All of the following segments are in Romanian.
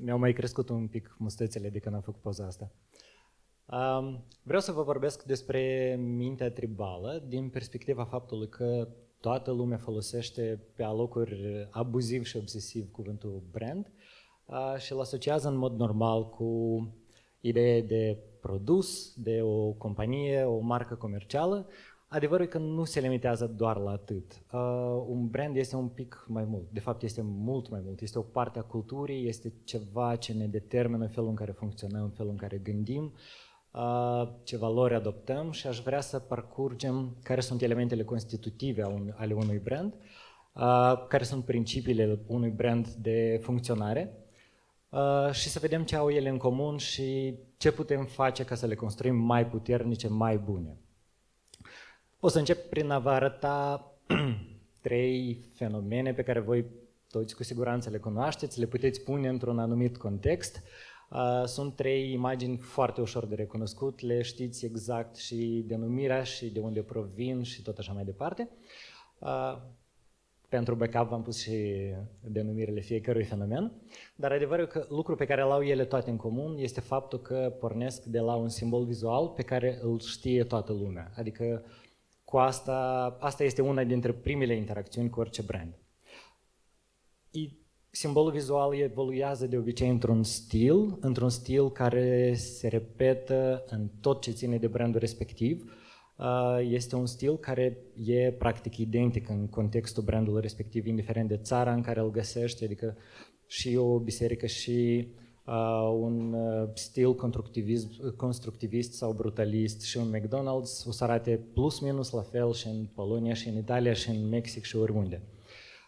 mi-au mai crescut un pic mustățile de când am făcut poza asta. Vreau să vă vorbesc despre mintea tribală din perspectiva faptului că toată lumea folosește pe alocuri abuziv și obsesiv cuvântul brand și îl asociază în mod normal cu ideea de produs, de o companie, o marcă comercială. Adevărul e că nu se limitează doar la atât. Un brand este un pic mai mult, de fapt este mult mai mult, este o parte a culturii, este ceva ce ne determină felul în care funcționăm, felul în care gândim, ce valori adoptăm și aș vrea să parcurgem care sunt elementele constitutive ale unui brand, care sunt principiile unui brand de funcționare și să vedem ce au ele în comun și ce putem face ca să le construim mai puternice, mai bune. O să încep prin a vă arăta 3 fenomene pe care voi toți cu siguranță le cunoașteți, le puteți pune într-un anumit context. Sunt 3 imagini foarte ușor de recunoscut, le știți exact și denumirea și de unde provin și tot așa mai departe. Pentru backup v-am pus și denumirile fiecărui fenomen, dar adevărul că lucrul pe care îl au ele toate în comun este faptul că pornesc de la un simbol vizual pe care îl știe toată lumea. Adică cu asta este una dintre primele interacțiuni cu orice brand. Simbolul vizual evoluează de obicei într-un stil care se repetă în tot ce ține de brandul respectiv. Este un stil care e practic identic în contextul brandului respectiv, indiferent de țara în care îl găsești, adică și o biserică și un stil constructivist sau brutalist și un McDonald's o să arate plus minus la fel și în Polonia și în Italia și în Mexic și oriunde.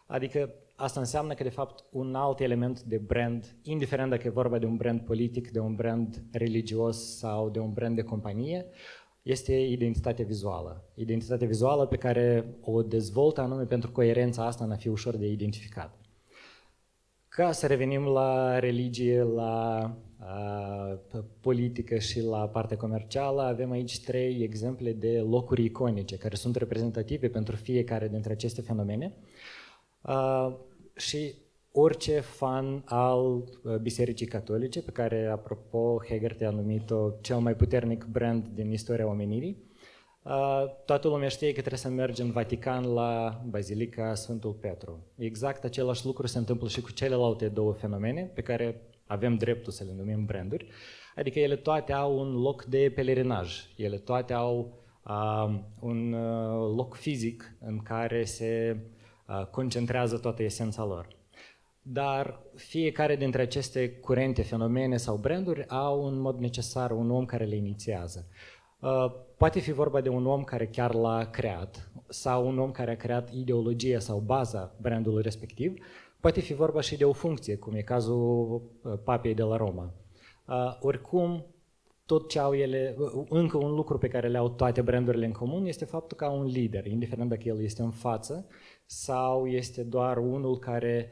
Adică asta înseamnă că de fapt un alt element de brand, indiferent dacă e vorba de un brand politic, de un brand religios sau de un brand de companie, este identitatea vizuală. Identitatea vizuală pe care o dezvoltă anume pentru coerența asta în a fi ușor de identificat. Ca să revenim la religie, la politică și la partea comercială, avem aici 3 exemple de locuri iconice care sunt reprezentative pentru fiecare dintre aceste fenomene și orice fan al Bisericii Catolice, pe care, apropo, Hegarty a numit-o cel mai puternic brand din istoria omenirii, toată lumea știe că trebuie să mergi în Vatican la Bazilica Sfântul Petru. Exact același lucru se întâmplă și cu celelalte 2 fenomene pe care avem dreptul să le numim branduri, adică ele toate au un loc de pelerinaj, ele toate au un loc fizic în care se concentrează toată esența lor. Dar fiecare dintre aceste curente, fenomene sau branduri au în mod necesar un om care le inițiază. Poate fi vorba de un om care chiar l-a creat sau un om care a creat ideologia sau baza brandului respectiv. Poate fi vorba și de o funcție, cum e cazul papei de la Roma. Oricum, tot ce au ele, încă un lucru pe care le au toate brandurile în comun este faptul că au un lider, indiferent dacă el este în față sau este doar unul care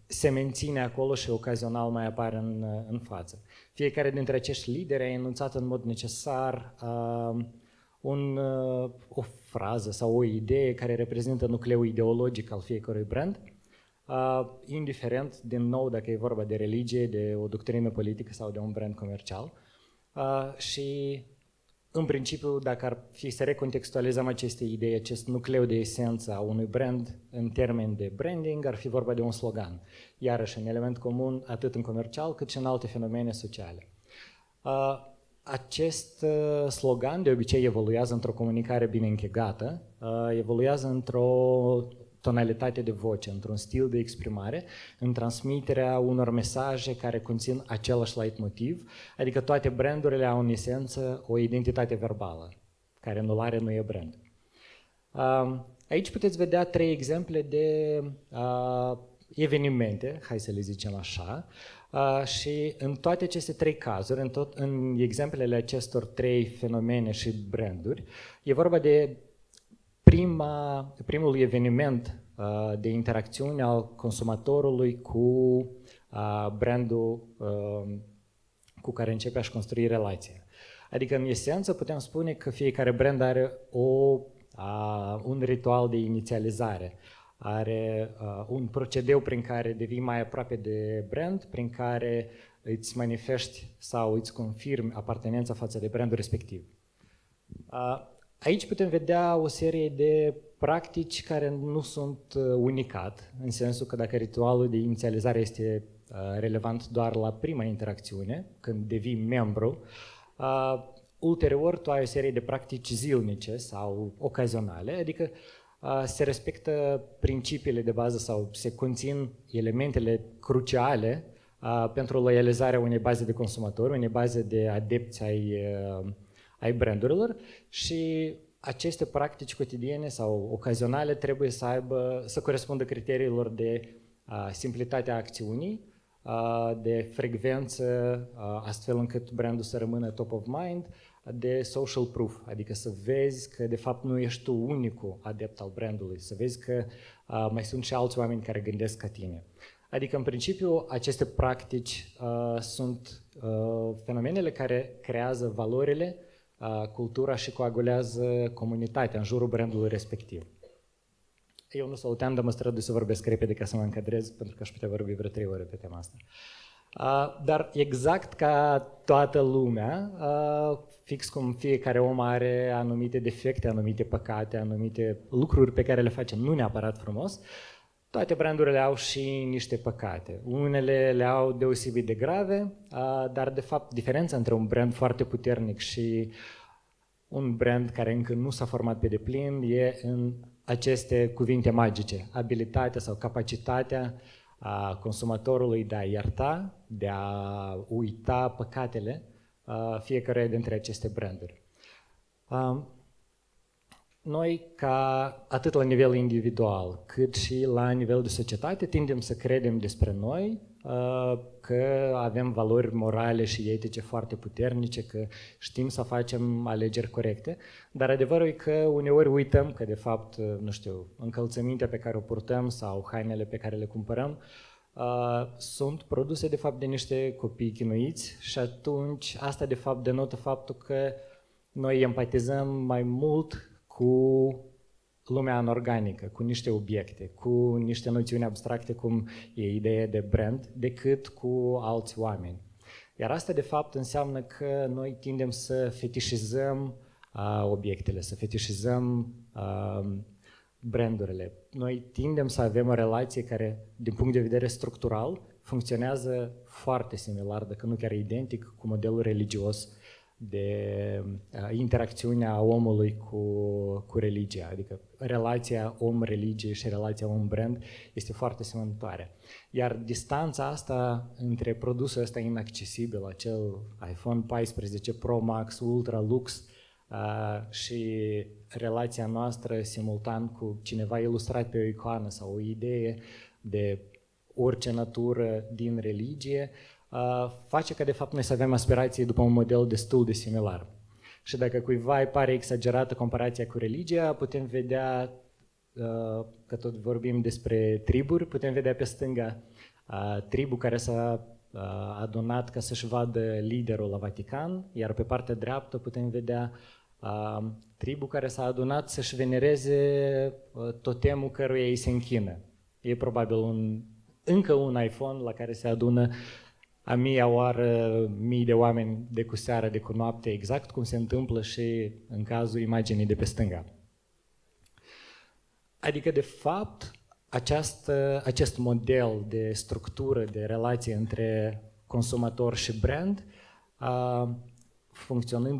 se menține acolo și ocazional mai apare în față. Fiecare dintre acești lideri a enunțat în mod necesar o frază sau o idee care reprezintă nucleul ideologic al fiecărui brand, indiferent, din nou, dacă e vorba de religie, de o doctrină politică sau de un brand comercial. Și în principiu, dacă ar fi să recontextualizăm aceste idei, acest nucleu de esență a unui brand în termeni de branding, ar fi vorba de un slogan. Iarăși, un element comun atât în comercial cât și în alte fenomene sociale. Acest slogan de obicei evoluează într-o comunicare bine închegată, evoluează într-o tonalitate de voce, într-un stil de exprimare, în transmiterea unor mesaje care conțin același leitmotiv, adică toate brandurile au în esență o identitate verbală, care nu are, nu e brand. Aici puteți vedea 3 exemple de evenimente, hai să le zicem așa, și în toate aceste 3 cazuri, în exemplele acestor 3 fenomene și branduri, e vorba de primul eveniment de interacțiune al consumatorului cu brandul cu care începe a-și construi relația. Adică, în esență, putem spune că fiecare brand are un ritual de inițializare. are un procedeu prin care devii mai aproape de brand, prin care îți manifesti sau îți confirmi apartenența față de brandul respectiv. Aici putem vedea o serie de practici care nu sunt unicat, în sensul că dacă ritualul de inițializare este relevant doar la prima interacțiune, când devii membru, ulterior tu ai o serie de practici zilnice sau ocazionale, adică se respectă principiile de bază sau se conțin elementele cruciale pentru loializarea unei baze de consumatori, unei baze de adepți ai brandurilor și aceste practici cotidiene sau ocazionale trebuie să corespundă criteriilor de simplitate a acțiunii, de frecvență, astfel încât brandul să rămână top of mind, de social proof, adică să vezi că de fapt nu ești tu unicul adept al brandului, să vezi că mai sunt și alți oameni care gândesc ca tine. Adică, în principiu, aceste practici sunt fenomenele care creează valorile, cultura și coagulează comunitatea în jurul brandului respectiv. Eu nu saluteam, dar mă strădui să vorbesc repede ca să mă încadrez, pentru că aș putea vorbi vreo 3 ore pe tema asta. Dar exact ca toată lumea, fix cum fiecare om are anumite defecte, anumite păcate, anumite lucruri pe care le face nu neapărat frumos, toate brandurile au și niște păcate. Unele le au deosebit de grave, dar de fapt diferența între un brand foarte puternic și un brand care încă nu s-a format pe deplin e în aceste cuvinte magice, abilitatea sau capacitatea consumatorului de a ierta, de a uita păcatele fiecare dintre aceste branduri. Noi, atât la nivel individual, cât și la nivel de societate, tindem să credem despre noi că avem valori morale și etice foarte puternice, că știm să facem alegeri corecte, dar adevărul e că uneori uităm că, de fapt, nu știu, încălțămintea pe care o purtăm sau hainele pe care le cumpărăm sunt produse, de fapt, de niște copii chinuiți și atunci asta, de fapt, denotă faptul că noi empatizăm mai mult cu lumea anorganică, cu niște obiecte, cu niște noțiuni abstracte cum e ideea de brand, decât cu alți oameni. Iar asta de fapt înseamnă că noi tindem să fetișizăm obiectele, să fetișizăm brandurile. Noi tindem să avem o relație care, din punct de vedere structural, funcționează foarte similar, dacă nu chiar identic, cu modelul religios de interacțiunea omului cu religia, adică relația om-religie și relația om-brand este foarte asemănătoare. Iar distanța asta între produsul ăsta inaccesibil, acel iPhone 14 Pro Max Ultra Lux și relația noastră simultan cu cineva ilustrat pe o icoană sau o idee de orice natură din religie, face ca de fapt noi să avem aspirații după un model destul de similar. Și dacă cuiva îi pare exagerată comparația cu religia, putem vedea, că tot vorbim despre triburi, putem vedea pe stânga tribul care s-a adunat ca să-și vadă liderul la Vatican, iar pe partea dreaptă putem vedea tribul care s-a adunat să-și venereze totemul căruia îi se închină. E probabil încă un iPhone la care se adună a mia oară mii de oameni de cu seară, de cu noapte, exact cum se întâmplă și în cazul imaginii de pe stânga. Adică, de fapt, acest model de structură, de relație între consumator și brand, funcționând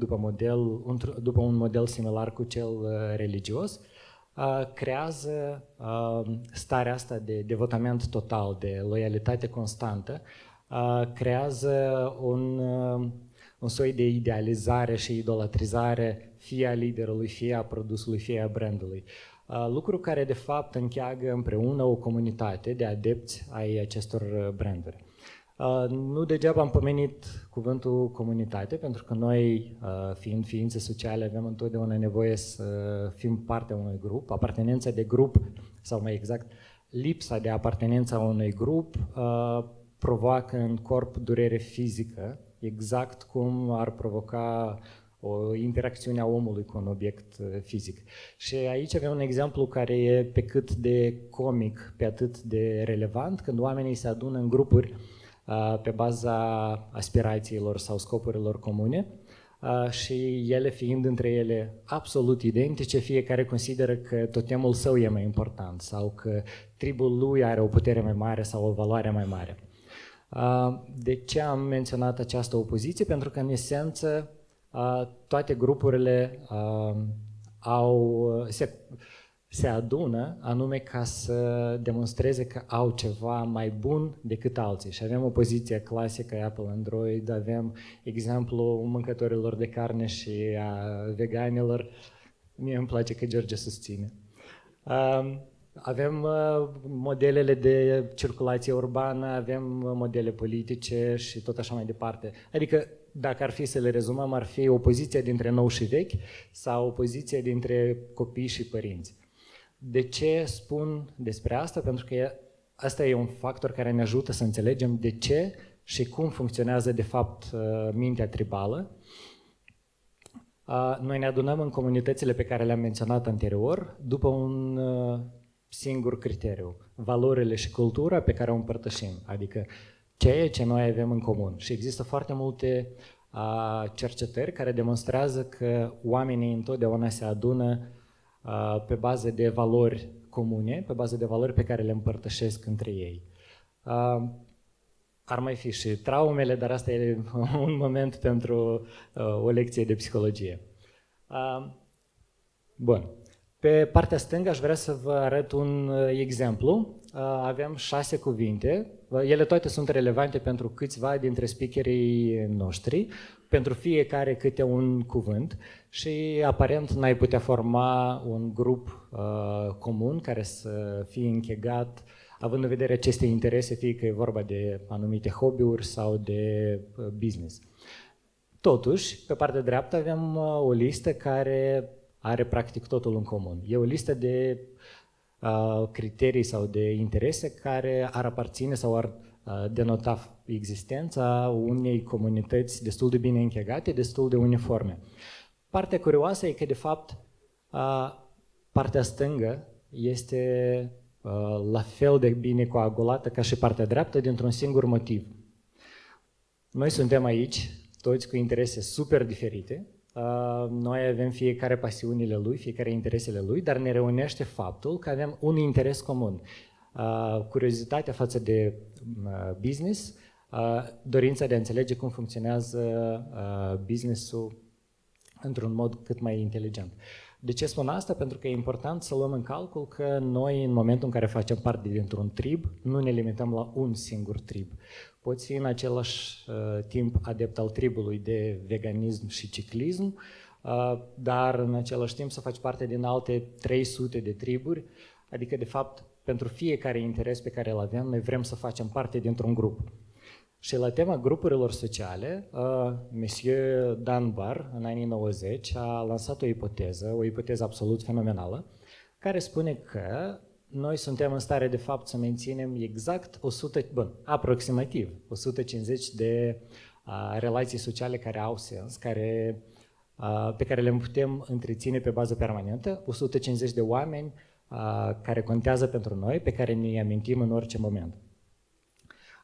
după un model similar cu cel religios, creează starea asta de devotament total, de loialitate constantă, creează un soi de idealizare și idolatrizare fie a liderului, fie a produsului, fie a brandului. Lucru care de fapt încheagă împreună o comunitate de adepți ai acestor branduri. Nu degeaba am pomenit cuvântul comunitate, pentru că noi, fiind ființe sociale, avem întotdeauna nevoie să fim parte a unui grup. Apartenența de grup, sau mai exact, lipsa de apartenență a unui grup, provoacă în corp durere fizică, exact cum ar provoca o interacțiune a omului cu un obiect fizic. Și aici avem un exemplu care e pe cât de comic, pe atât de relevant, când oamenii se adună în grupuri pe baza aspirațiilor sau scopurilor comune și ele fiind între ele absolut identice, fiecare consideră că totemul său e mai important sau că tribul lui are o putere mai mare sau o valoare mai mare. De ce am menționat această opoziție? Pentru că, în esență, toate grupurile se adună anume ca să demonstreze că au ceva mai bun decât alții. Și avem o poziție clasică Apple Android, avem exemplul mâncătorilor de carne și a veganilor. Mie îmi place că George susține. Avem modelele de circulație urbană, avem modele politice și tot așa mai departe. Adică, dacă ar fi să le rezumăm, ar fi opoziția dintre nou și vechi sau opoziția dintre copii și părinți. De ce spun despre asta? Pentru că asta e un factor care ne ajută să înțelegem de ce și cum funcționează de fapt mintea tribală. Noi ne adunăm în comunitățile pe care le-am menționat anterior după un singur criteriu, valorile și cultura pe care o împărtășim, adică ceea ce noi avem în comun. Și există foarte multe cercetări care demonstrează că oamenii întotdeauna se adună pe bază de valori comune, pe bază de valori pe care le împărtășesc între ei. Ar mai fi și traumele, dar asta e un moment pentru o lecție de psihologie. Bun. Pe partea stângă aș vrea să vă arăt un exemplu. Avem 6 cuvinte. Ele toate sunt relevante pentru câțiva dintre speakerii noștri, pentru fiecare câte un cuvânt și aparent n-ai putea forma un grup comun care să fie închegat având în vedere aceste interese, fie că e vorba de anumite hobby-uri sau de business. Totuși, pe partea dreaptă avem o listă care are practic totul în comun. E o listă de criterii sau de interese care ar aparține sau ar denota existența unei comunități destul de bine închegate, destul de uniforme. Partea curioasă e că, de fapt, partea stângă este la fel de bine coagulată ca și partea dreaptă dintr-un singur motiv. Noi suntem aici, toți cu interese super diferite, noi avem fiecare pasiunile lui, fiecare interesele lui, dar ne reunește faptul că avem un interes comun. Curiozitatea față de business, dorința de a înțelege cum funcționează business-ul într-un mod cât mai inteligent. De ce spun asta? Pentru că e important să luăm în calcul că noi, în momentul în care facem parte dintr-un trib, nu ne limităm la un singur trib. Poți fi în același timp adept al tribului de veganism și ciclism, dar în același timp să faci parte din alte 300 de triburi, adică de fapt pentru fiecare interes pe care îl avem, noi vrem să facem parte dintr-un grup. Și la tema grupurilor sociale, Monsieur Dunbar, în anii 90, a lansat o ipoteză absolut fenomenală, care spune că noi suntem în stare de fapt să menținem exact aproximativ 150 de relații sociale care au sens, pe care le putem întreține pe bază permanentă, 150 de oameni care contează pentru noi, pe care ne amintim în orice moment.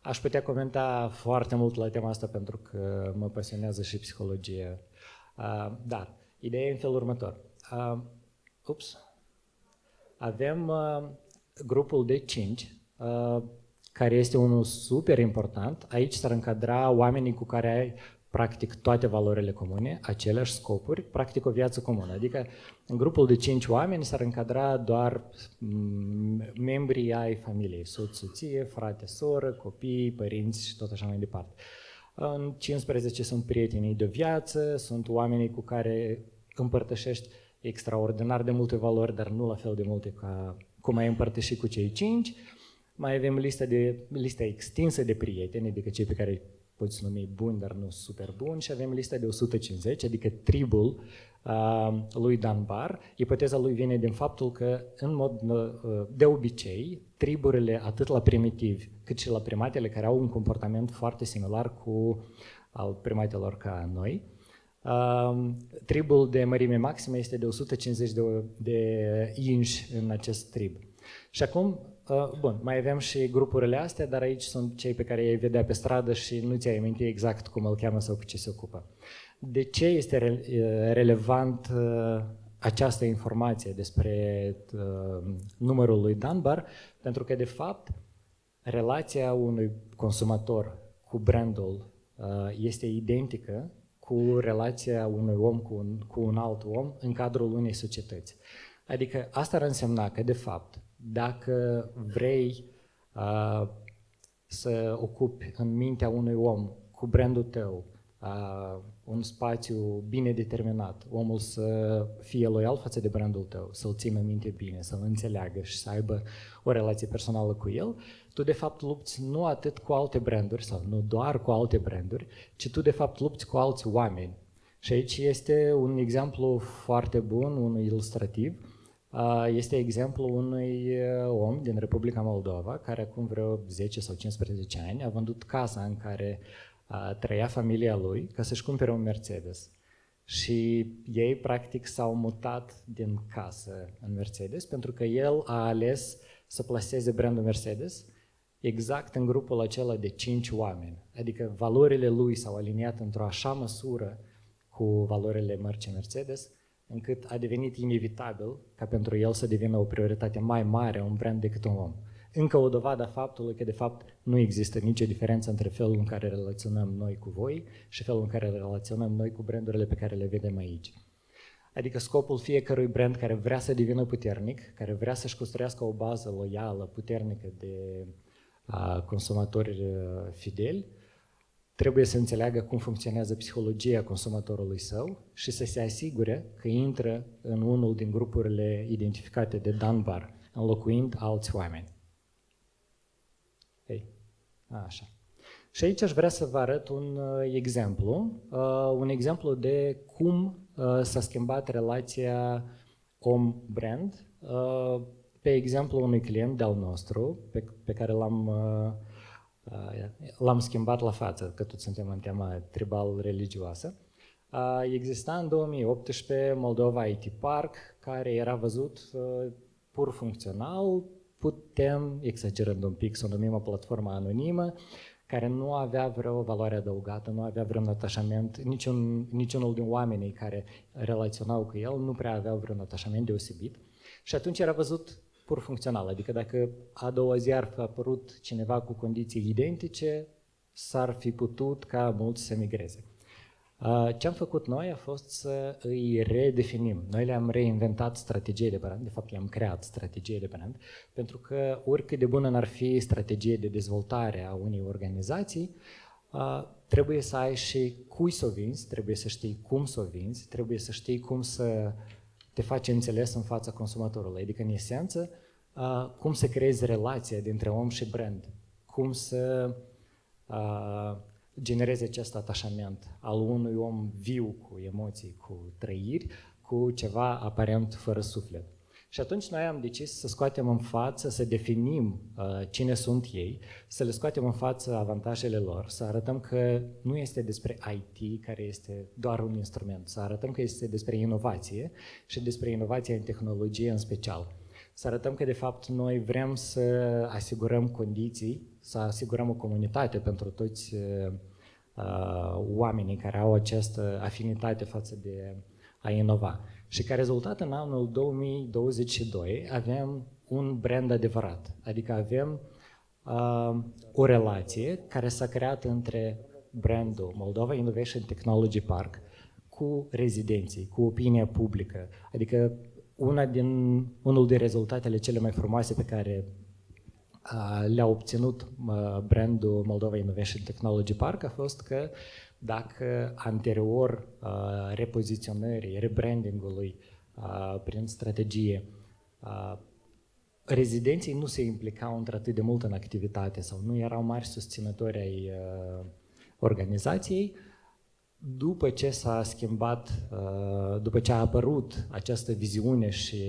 Aș putea comenta foarte mult la tema asta pentru că mă pasionează și psihologia, dar ideea e în felul următor. Avem grupul de 5, care este unul super important. Aici s-ar încadra oamenii cu care ai practic toate valorile comune, aceleași scopuri, practic o viață comună. Adică în grupul de 5 oameni s-ar încadra doar membrii ai familiei, soț, soție, frate, soră, copii, părinți și tot așa mai departe. În 15 sunt prietenii de viață, sunt oamenii cu care împărtășești extraordinar de multe valori, dar nu la fel de multe ca cum ai împărtășit cu cei 5. Mai avem lista extinsă de prieteni, adică cei pe care poți numi buni, dar nu super buni, și avem lista de 150, adică tribul lui Dunbar. Ipoteza lui vine din faptul că, în mod de obicei, triburile, atât la primitivi, cât și la primatele care au un comportament foarte similar cu al primatelor ca noi, Tribul de mărime maximă este de 150 de inși în acest trib. Și acum, bun, mai avem și grupurile astea, dar aici sunt cei pe care i-ai vedea pe stradă și nu ți-ai aminti exact cum îl cheamă sau cu ce se ocupă. De ce este relevant această informație despre numărul lui Dunbar? Pentru că, de fapt, relația unui consumator cu brandul este identică cu relația unui om cu un alt om în cadrul unei societăți. Adică asta ar însemna că, de fapt, dacă vrei să ocupi în mintea unui om cu brandul tău un spațiu bine determinat, omul să fie loial față de brandul tău, să-l țină minte bine, să-l înțeleagă și să aibă o relație personală cu el, tu de fapt lupți nu atât cu alte branduri sau nu doar cu alte branduri, ci tu de fapt lupți cu alți oameni. Și aici este un exemplu foarte bun, unul ilustrativ. Este exemplul unui om din Republica Moldova care acum vreo 10 sau 15 ani a vândut casa în care trăia familia lui ca să-și cumpere un Mercedes. Și ei practic s-au mutat din casă în Mercedes pentru că el a ales să plaseze brandul Mercedes exact în grupul acela de 5 oameni. Adică valorile lui s-au aliniat într-o așa măsură cu valorile mărcii Mercedes, încât a devenit inevitabil ca pentru el să devină o prioritate mai mare un brand decât un om. Încă o dovadă a faptului că, de fapt, nu există nicio diferență între felul în care relaționăm noi cu voi și felul în care relaționăm noi cu brandurile pe care le vedem aici. Adică scopul fiecărui brand care vrea să devină puternic, care vrea să-și construiască o bază loială, puternică de consumatori fideli, trebuie să înțeleagă cum funcționează psihologia consumatorului său și să se asigure că intră în unul din grupurile identificate de Dunbar, înlocuind alți oameni. Așa. Și aici aș vrea să vă arăt un exemplu de cum s-a schimbat relația om-brand pe exemplu unui client de-al nostru pe care l-am schimbat la față, că toți suntem în tema tribal-religioasă. Exista în 2018 Moldova IT Park, care era văzut pur funcțional, putem, exagerând un pic, să o numim o platformă anonimă, care nu avea vreo valoare adăugată, nu avea vreun atașament, niciunul din oamenii care relaționau cu el nu prea aveau vreun atașament deosebit. Și atunci era văzut pur funcțional, adică dacă a doua zi ar fi apărut cineva cu condiții identice, s-ar fi putut ca mulți să migreze. Ce am făcut noi a fost să îi redefinim. Noi le-am reinventat strategie de brand, de fapt le-am creat strategie de brand, pentru că oricât de bună n-ar fi strategie de dezvoltare a unei organizații, trebuie să ai și cui să o vinzi, trebuie să știi cum să o vinzi, trebuie să știi cum să te faci înțeles în fața consumatorului. Adică, în esență, cum să creezi relația dintre om și brand, cum să genereze acest atașament al unui om viu, cu emoții, cu trăiri, cu ceva aparent fără suflet. Și atunci noi am decis să scoatem în față, să definim cine sunt ei, să le scoatem în față avantajele lor, să arătăm că nu este despre IT, care este doar un instrument, să arătăm că este despre inovație și despre inovație în tehnologie în special. Să arătăm că, de fapt, noi vrem să asigurăm condiții, să asigurăm o comunitate pentru toți oamenii care au această afinitate față de a inova. Și ca rezultat, în anul 2022 avem un brand adevărat, adică avem o relație care s-a creat între brandul Moldova Innovation Technology Park cu rezidenții, cu opinia publică, adică unul din rezultatele cele mai frumoase pe care le-a obținut brandul Moldova Innovation Technology Park a fost că dacă anterior repoziționării, rebrandingului prin strategie, rezidenții nu se implicau într-atât de mult în activitate sau nu erau mari susținători ai organizației, după ce s-a schimbat, după ce a apărut această viziune și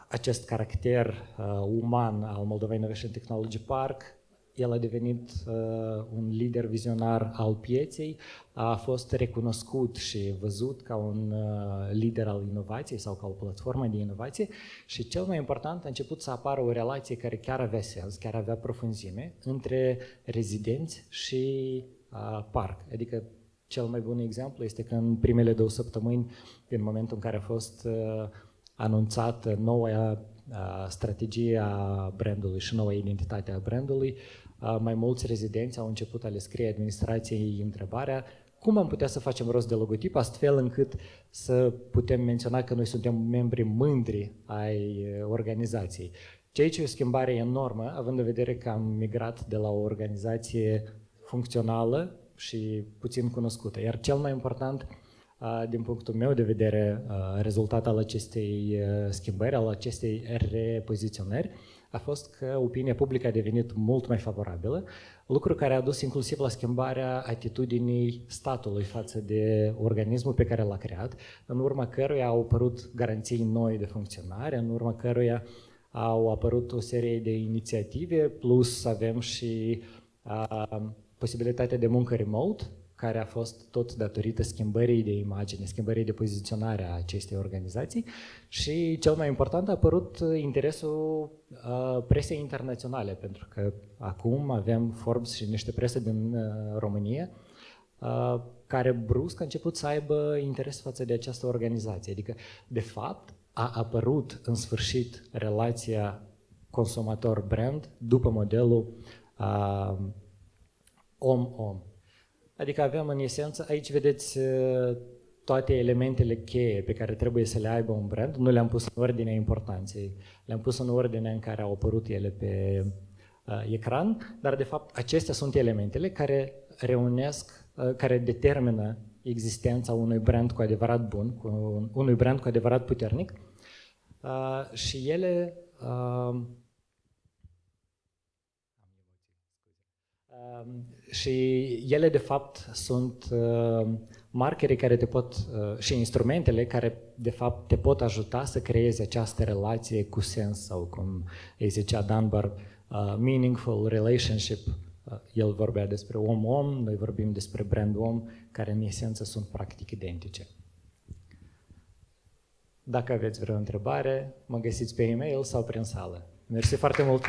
acest caracter uman al Moldova Innovation Technology Park, el a devenit un lider vizionar al pieței, a fost recunoscut și văzut ca un lider al inovației sau ca o platformă de inovație și cel mai important a început să apară o relație care chiar avea sens, chiar avea profunzime între rezidenți și parc. Adică cel mai bun exemplu este că în primele 2 săptămâni, în momentul în care a fost anunțată noua strategie a brandului și noua identitate a brandului, mai mulți rezidenți au început a le scrie administrației întrebarea cum am putea să facem rost de logotip astfel încât să putem menționa că noi suntem membri mândri ai organizației. Ceea ce e o schimbare enormă, având în vedere că am migrat de la o organizație funcțională și puțin cunoscută. Iar cel mai important, din punctul meu de vedere, rezultat al acestei schimbări, al acestei repoziționări, a fost că opinia publică a devenit mult mai favorabilă, lucru care a dus inclusiv la schimbarea atitudinii statului față de organismul pe care l-a creat, în urma căruia au apărut garanții noi de funcționare, în urma căruia au apărut o serie de inițiative, plus avem și posibilitatea de muncă remote, care a fost tot datorită schimbării de imagine, schimbării de poziționare a acestei organizații și cel mai important a apărut interesul presei internaționale, pentru că acum avem Forbes și niște presă din România care brusc a început să aibă interes față de această organizație. Adică, de fapt, a apărut în sfârșit relația consumator-brand după modelul om-om. Adică avem în esență, aici vedeți toate elementele cheie pe care trebuie să le aibă un brand, nu le-am pus în ordinea importanței, le-am pus în ordinea în care au apărut ele pe ecran, dar de fapt acestea sunt elementele care reunesc, care determină existența unui brand cu adevărat bun, unui brand cu adevărat puternic și ele de fapt sunt markerii care te pot și instrumentele care de fapt te pot ajuta să creezi această relație cu sens sau cum îi zicea Dunbar, meaningful relationship. El vorbea despre om-om, noi vorbim despre brand-om, care în esență sunt practic identice. Dacă aveți vreo întrebare, mă găsiți pe e-mail sau prin sală. Mersi foarte mult!